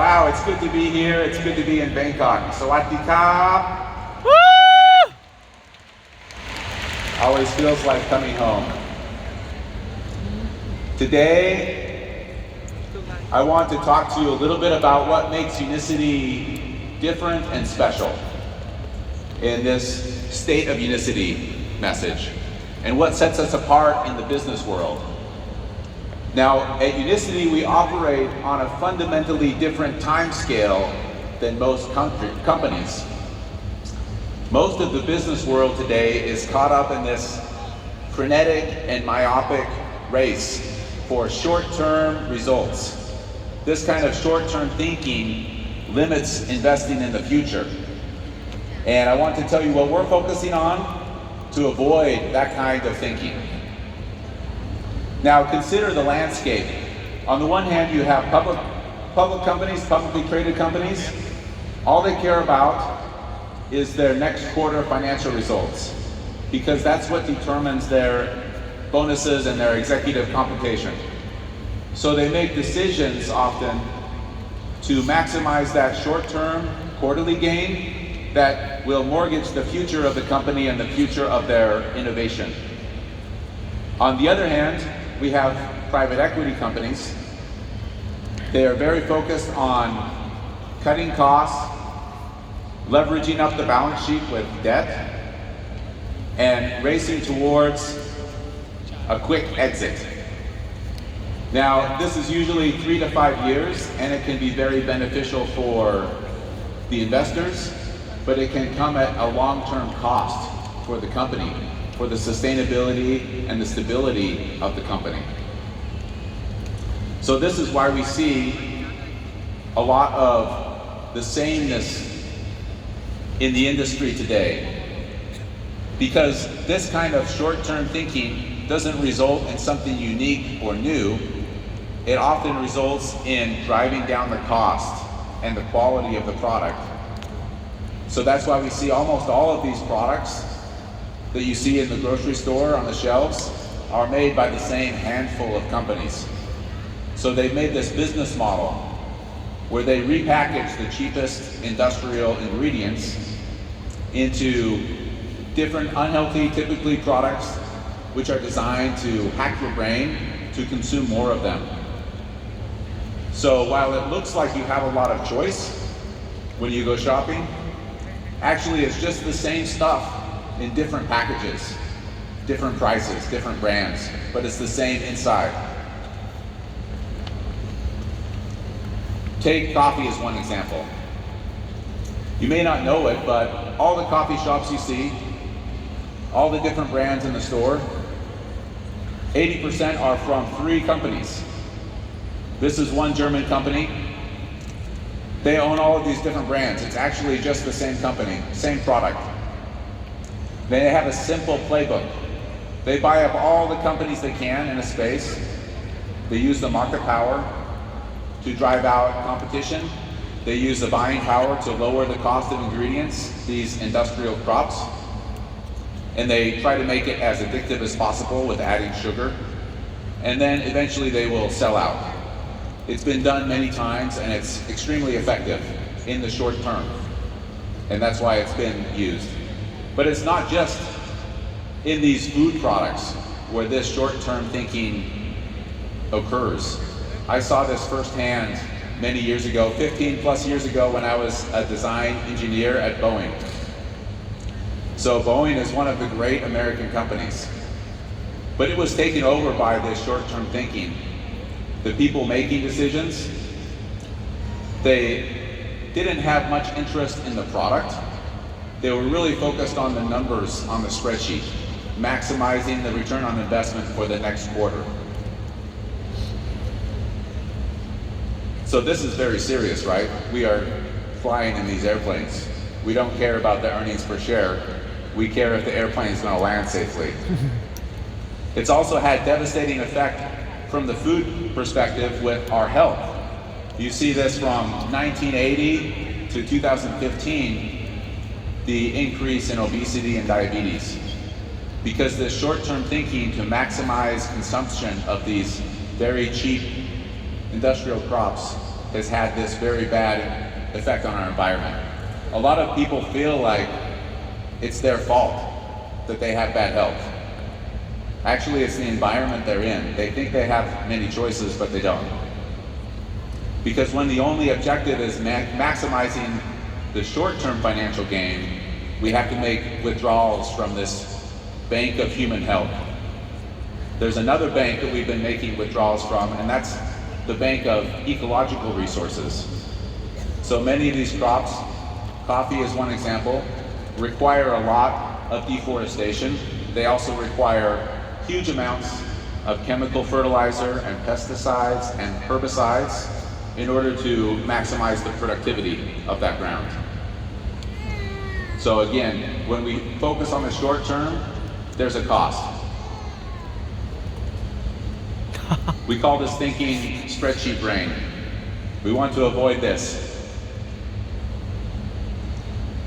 Wow, it's good to be here. It's good to be in Bangkok. Sawadee Krap. Woo! Always feels like coming home. Today, I want to talk to you a little bit about what makes unicity different and special in this state of unicity message, and what sets us apart in the business world. Now, at Unicity, we operate on a fundamentally different time scale than most companies. Most of the business world today is caught up in this frenetic and myopic race for short-term results. This kind of short-term thinking limits investing in the future. And I want to tell you what we're focusing on to avoid that kind of thinking. Now consider the landscape. On the one hand, you have public companies, publicly traded companies. All they care about is their next quarter financial results, because that's what determines their bonuses and their executive compensation. So they make decisions often to maximize that short-term quarterly gain that will mortgage the future of the company and the future of their innovation. On the other hand, we have private equity companies. They are very focused on cutting costs, leveraging up the balance sheet with debt, and racing towards a quick exit. Now, this is usually 3 to 5 years, and it can be very beneficial for the investors, but it can come at a long-term cost for the company, for the sustainability and the stability of the company. So this is why we see a lot of the sameness in the industry today. Because this kind of short-term thinking doesn't result in something unique or new. It often results in driving down the cost and the quality of the product. So that's why we see almost all of these products that you see in the grocery store on the shelves are made by the same handful of companies. So they've made this business model where they repackage the cheapest industrial ingredients into different unhealthy, typically products which are designed to hack your brain to consume more of them. So while it looks like you have a lot of choice when you go shopping, actually it's just the same stuff in different packages, different prices, different brands, but it's the same inside. Take coffee as one example. You may not know it, but all the coffee shops you see, all the different brands in the store, 80% are from 3 companies. This is one German company. They own all of these different brands. It's actually just the same company, same product. They have a simple playbook. They buy up all the companies they can in a space. They use the market power to drive out competition. They use the buying power to lower the cost of ingredients, these industrial crops. And they try to make it as addictive as possible with adding sugar. And then eventually they will sell out. It's been done many times, and it's extremely effective in the short term. And that's why it's been used. But it's not just in these food products where this short-term thinking occurs. I saw this firsthand many years ago, 15 plus years ago, when I was a design engineer at Boeing. So Boeing is one of the great American companies, but it was taken over by this short-term thinking. The people making decisions, they didn't have much interest in the product. They were really focused on the numbers on the spreadsheet, maximizing the return on investment for the next quarter. So this is very serious, right? We are flying in these airplanes. We don't care about the earnings per share. We care if the airplane is going to land safely. It's also had devastating effect from the food perspective with our health. You see this from 1980 to 2015, the increase in obesity and diabetes. Because this short-term thinking to maximize consumption of these very cheap industrial crops has had this very bad effect on our environment. A lot of people feel like it's their fault that they have bad health. Actually, it's the environment they're in. They think they have many choices, but they don't. Because when the only objective is maximizing the short-term financial gain, we have to make withdrawals from this bank of human health. There's another bank that we've been making withdrawals from, and that's the bank of ecological resources. So many of these crops, coffee is one example, require a lot of deforestation. They also require huge amounts of chemical fertilizer and pesticides and herbicides in order to maximize the productivity of that ground. So again, when we focus on the short term, there's a cost. We call this thinking spreadsheet brain. We want to avoid this.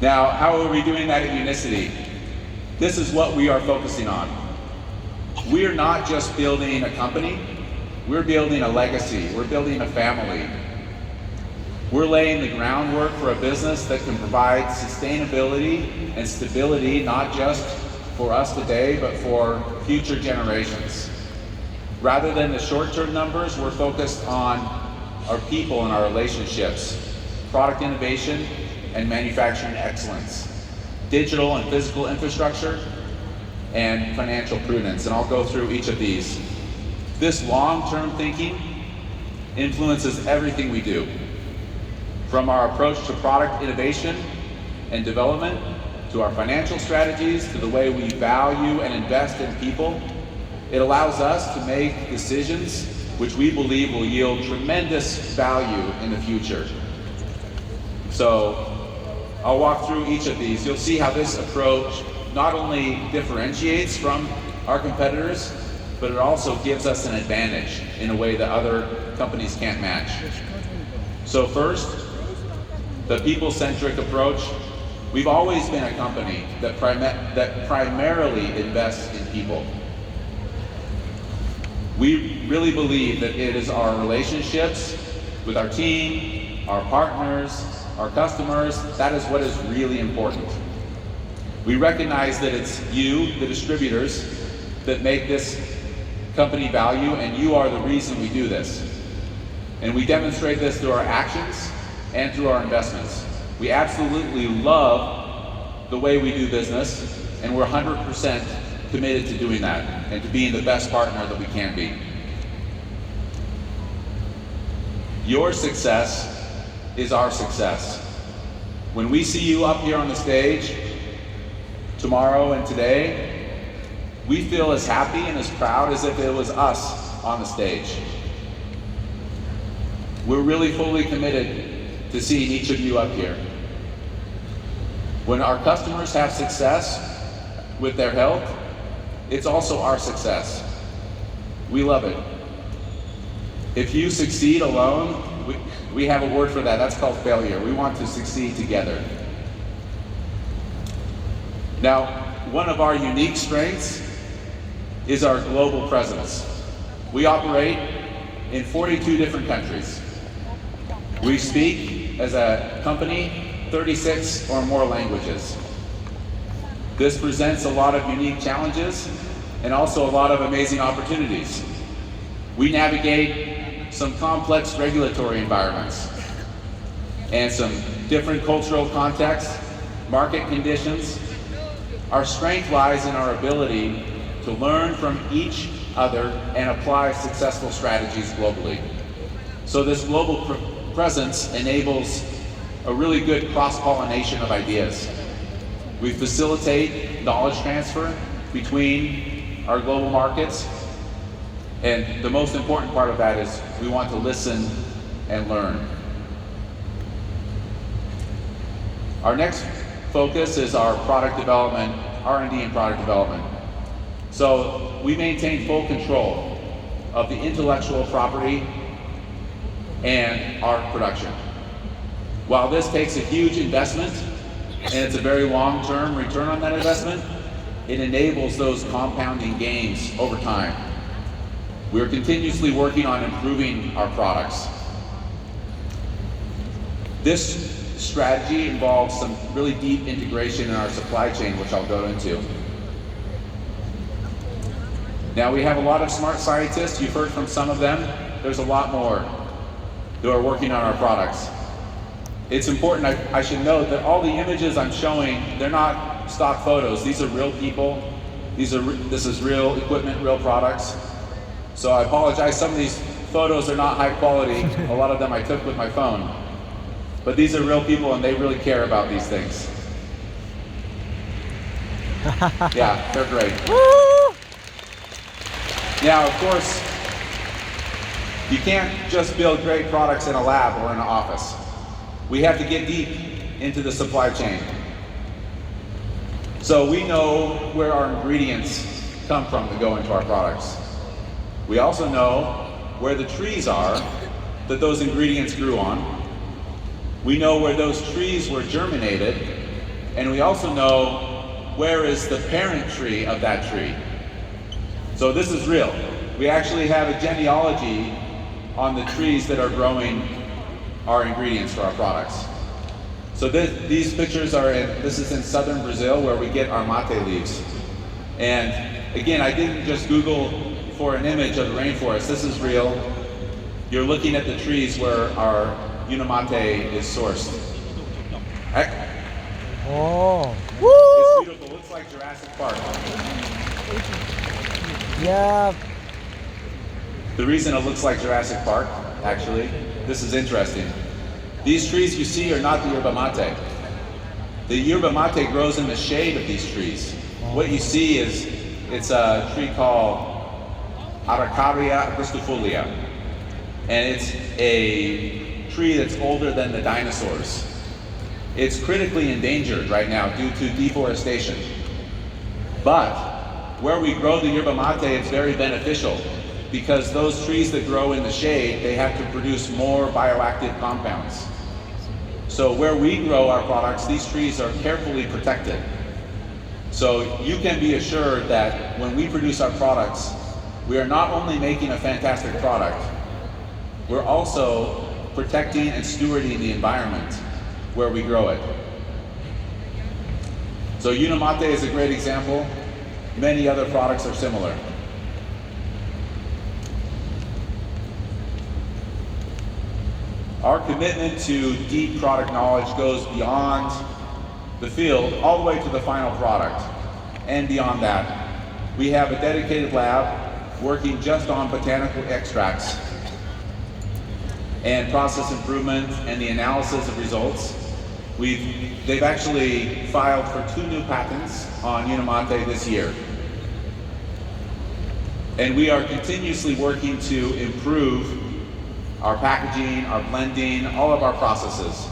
Now, how are we doing that at Unicity? This is what we are focusing on. We're not just building a company, we're building a legacy, we're building a family. We're laying the groundwork for a business that can provide sustainability and stability, not just for us today, but for future generations. Rather than the short-term numbers, we're focused on our people and our relationships, product innovation and manufacturing excellence, digital and physical infrastructure, and financial prudence. And I'll go through each of these. This long-term thinking influences everything we do, from our approach to product innovation and development, to our financial strategies, to the way we value and invest in people. It allows us to make decisions which we believe will yield tremendous value in the future. So I'll walk through each of these. You'll see how this approach not only differentiates from our competitors, but it also gives us an advantage in a way that other companies can't match. So first, the people-centric approach. We've always been a company that primarily invests in people. We really believe that it is our relationships with our team, our partners, our customers, that is what is really important. We recognize that it's you, the distributors, that make this company value, and you are the reason we do this. And we demonstrate this through our actions and through our investments. We absolutely love the way we do business, and we're 100% committed to doing that and to being the best partner that we can be. Your success is our success. When we see you up here on the stage tomorrow and today, we feel as happy and as proud as if it was us on the stage. We're really fully committed to seeing each of you up here. When our customers have success with their health, it's also our success. We love it. If you succeed alone, we have a word for that. That's called failure. We want to succeed together. Now, one of our unique strengths is our global presence. We operate in 42 different countries. We speak, as a company, 36 or more languages. This presents a lot of unique challenges and also a lot of amazing opportunities. We navigate some complex regulatory environments and some different cultural contexts, market conditions. Our strength lies in our ability to learn from each other and apply successful strategies globally. So this global presence enables a really good cross-pollination of ideas. We facilitate knowledge transfer between our global markets, and the most important part of that is we want to listen and learn. Our next focus is our product development, R&D and product development. So we maintain full control of the intellectual property and our production. While this takes a huge investment, and it's a very long-term return on that investment, it enables those compounding gains over time. We're continuously working on improving our products. This strategy involves some really deep integration in our supply chain, which I'll go into. Now, we have a lot of smart scientists. You've heard from some of them. There's a lot more who are working on our products. It's important, I should note that all the images I'm showing, they're not stock photos. These are real people. This is real equipment, real products. So I apologize, some of these photos are not high quality. A lot of them I took with my phone. But these are real people and they really care about these things. Yeah, they're great. Woo! Now, of course, you can't just build great products in a lab or in an office. We have to get deep into the supply chain. So we know where our ingredients come from to go into our products. We also know where the trees are that those ingredients grew on. We know where those trees were germinated, and we also know where is the parent tree of that tree. So this is real. We actually have a genealogy on the trees that are growing our ingredients for our products. So these pictures are this is in southern Brazil where we get our mate leaves. And again, I didn't just Google for an image of the rainforest. This is real. You're looking at the trees where our unicity is sourced. Oh. It's Woo! beautiful. It looks like Jurassic Park. Yeah. The reason it looks like Jurassic Park, actually, this is interesting. These trees you see are not the yerba mate. The yerba mate grows in the shade of these trees. What you see is, it's a tree called Araucaria agristifolia. And it's a tree that's older than the dinosaurs. It's critically endangered right now due to deforestation. But where we grow the yerba mate, it's very beneficial because those trees that grow in the shade, they have to produce more bioactive compounds. So where we grow our products, these trees are carefully protected. So you can be assured that when we produce our products, we are not only making a fantastic product, we're also protecting and stewarding the environment where we grow it. So unicity is a great example. Many other products are similar. Our commitment to deep product knowledge goes beyond the field all the way to the final product and beyond that. We have a dedicated lab working just on botanical extracts and process improvement and the analysis of results. They've actually filed for 2 new patents on unicity this year. And we are continuously working to improve our packaging, our blending, all of our processes.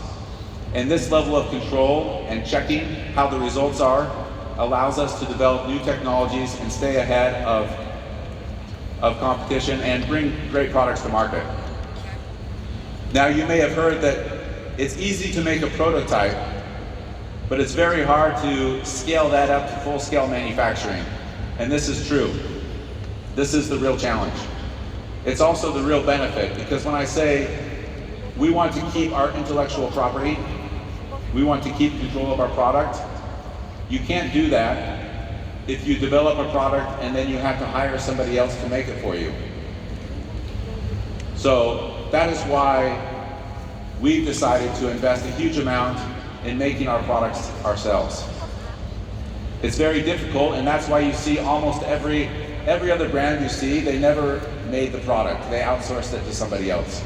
And this level of control and checking how the results are allows us to develop new technologies and stay ahead of competition and bring great products to market. Now, you may have heard that it's easy to make a prototype, but it's very hard to scale that up to full-scale manufacturing. And this is true. This is the real challenge. It's also the real benefit, because when I say we want to keep our intellectual property, we want to keep control of our product, you can't do that if you develop a product and then you have to hire somebody else to make it for you. So that is why we've decided to invest a huge amount in making our products ourselves. It's very difficult, and that's why you see almost every other brand you see, they never made the product. They outsourced it to somebody else.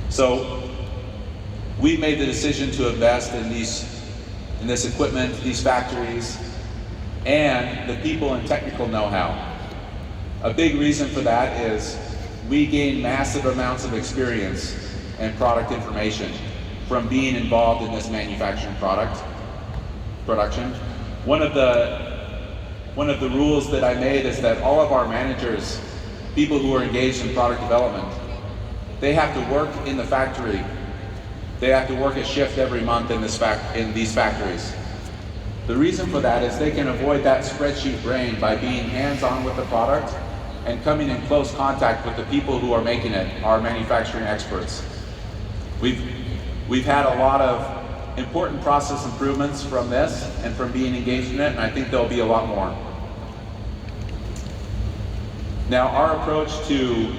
So we made the decision to invest in this equipment, these factories, and the people and technical know-how. A big reason for that is we gain massive amounts of experience and product information from being involved in this manufacturing production. One of the rules that I made is that all of our managers, people who are engaged in product development, they have to work in the factory. They have to work a shift every month in these factories. The reason for that is they can avoid that spreadsheet brain by being hands-on with the product and coming in close contact with the people who are making it, our manufacturing experts. We've had a lot of important process improvements from this and from being engaged in it, and I think there'll be a lot more. Now, our approach to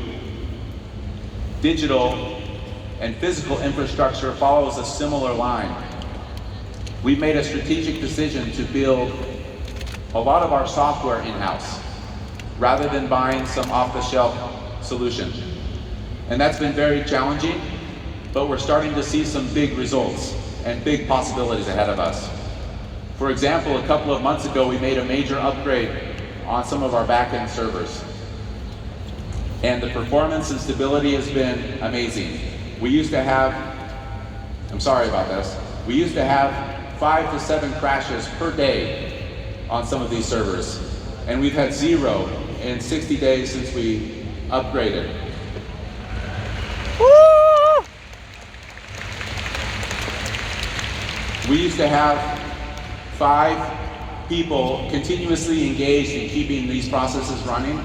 digital and physical infrastructure follows a similar line. We've made a strategic decision to build a lot of our software in-house rather than buying some off-the-shelf solution. And that's been very challenging, but we're starting to see some big results and big possibilities ahead of us. For example, a couple of months ago, we made a major upgrade on some of our back-end servers. And the performance and stability has been amazing. We used to have, I'm sorry about this, we used to have 5 to 7 crashes per day on some of these servers. And we've had 0 in 60 days since we upgraded. Woo! We used to have 5 people continuously engaged in keeping these processes running,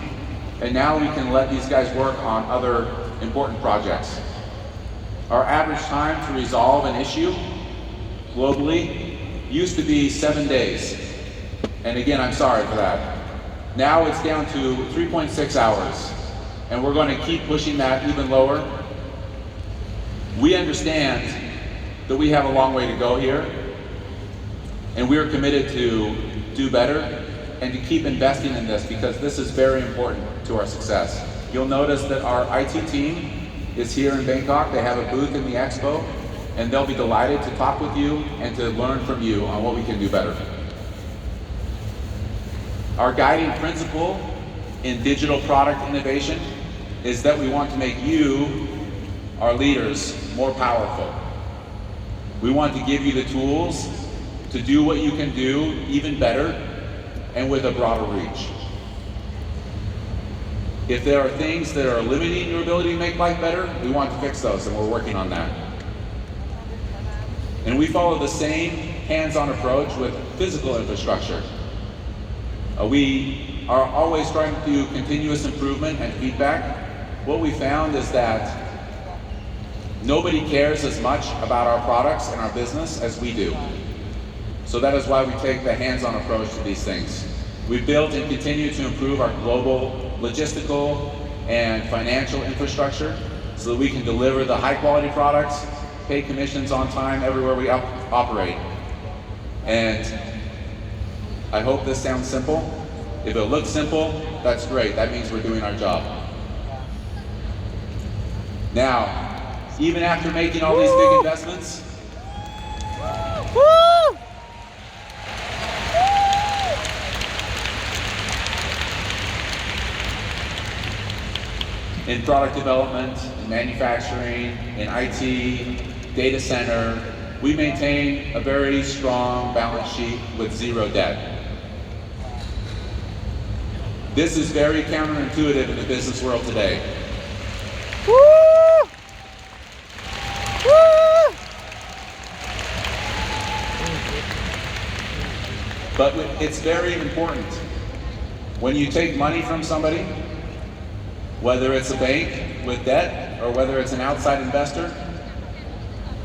and now we can let these guys work on other important projects. Our average time to resolve an issue globally used to be 7 days. And again, I'm sorry for that. Now it's down to 3.6 hours, and we're going to keep pushing that even lower. We understand that we have a long way to go here, and we're committed to do better and to keep investing in this because this is very important to our success. You'll notice that our IT team is here in Bangkok. They have a booth in the expo, and they'll be delighted to talk with you and to learn from you on what we can do better. Our guiding principle in digital product innovation is that we want to make you, our leaders, more powerful. We want to give you the tools to do what you can do even better and with a broader reach. If there are things that are limiting your ability to make life better, we want to fix those, and we're working on that. And we follow the same hands-on approach with physical infrastructure. We are always trying to do continuous improvement and feedback. What we found is that nobody cares as much about our products and our business as we do. So that is why we take the hands-on approach to these things. We built and continue to improve our global logistical and financial infrastructure so that we can deliver the high-quality products, pay commissions on time everywhere we operate. And I hope this sounds simple. If it looks simple, that's great. That means we're doing our job. Now, even after making all these big investments, Woo! in product development, in manufacturing, in IT, data center, we maintain a very strong balance sheet with 0 debt. This is very counterintuitive in the business world today. Woo! Woo! But it's very important. When you take money from somebody, whether it's a bank with debt or whether it's an outside investor,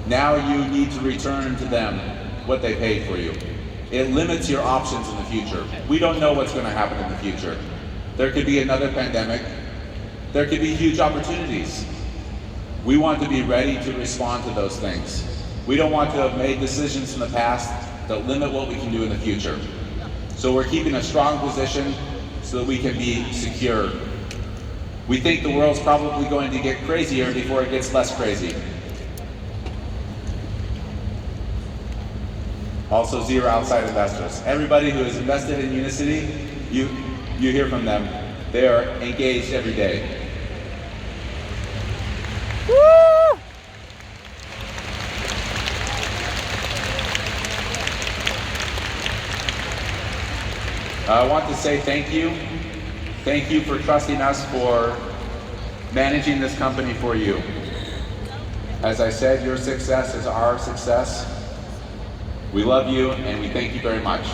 now you need to return to them what they paid for you. It limits your options in the future. We don't know what's going to happen in the future. There could be another pandemic. There could be huge opportunities. We want to be ready to respond to those things. We don't want to have made decisions in the past that limit what we can do in the future. So we're keeping a strong position so that we can be secure. We think the world's probably going to get crazier before it gets less crazy. Also, 0 outside investors. Everybody who is invested in Unicity, you hear from them. They are engaged every day. Woo! I want to say thank you. Thank you for trusting us for managing this company for you. As I said, your success is our success. We love you and we thank you very much.